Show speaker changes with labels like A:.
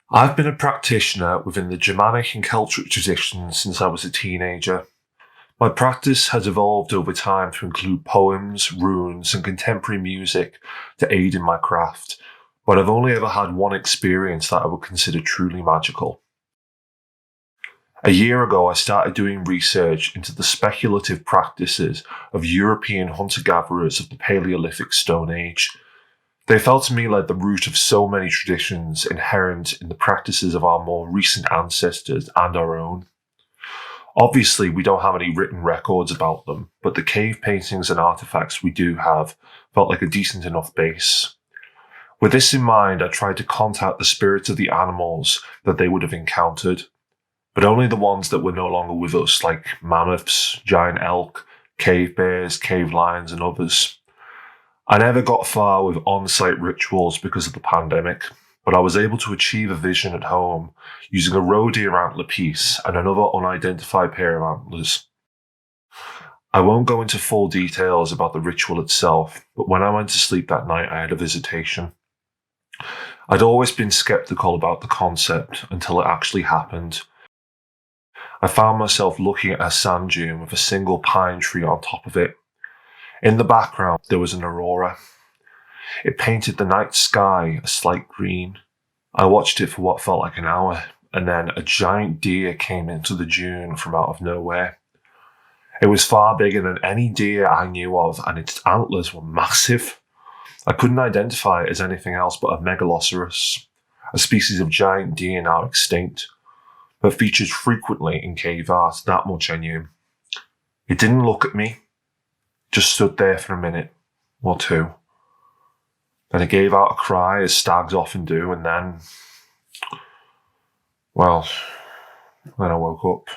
A: I've been a practitioner within the Germanic and Celtic traditions since I was a teenager. My practice has evolved over time to include poems, runes, and contemporary music to aid in my craft, but I've only ever had one experience that I would consider truly magical. A year ago, I started doing research into the speculative practices of European hunter-gatherers of the Paleolithic Stone Age. They felt to me like the root of so many traditions inherent in the practices of our more recent ancestors and our own. Obviously, we don't have any written records about them, but the cave paintings and artifacts we do have felt like a decent enough base. With this in mind, I tried to contact the spirits of the animals that they would have encountered, but only the ones that were no longer with us, like mammoths, giant elk, cave bears, cave lions, and others. I never got far with on-site rituals because of the pandemic, but I was able to achieve a vision at home using a roe deer antler piece and another unidentified pair of antlers. I won't go into full details about the ritual itself, but when I went to sleep that night, I had a visitation. I'd always been skeptical about the concept until it actually happened. I found myself looking at a sand dune with a single pine tree on top of it. In the background, there was an aurora. It painted the night sky a slight green. I watched it for what felt like an hour, and then a giant deer came into the dune from out of nowhere. It was far bigger than any deer I knew of, and its antlers were massive. I couldn't identify it as anything else but a megaloceros, a species of giant deer now extinct, but featured frequently in cave art, that much I knew. It didn't look at me, just stood there for a minute or two. Then it gave out a cry, as stags often do, and then I woke up.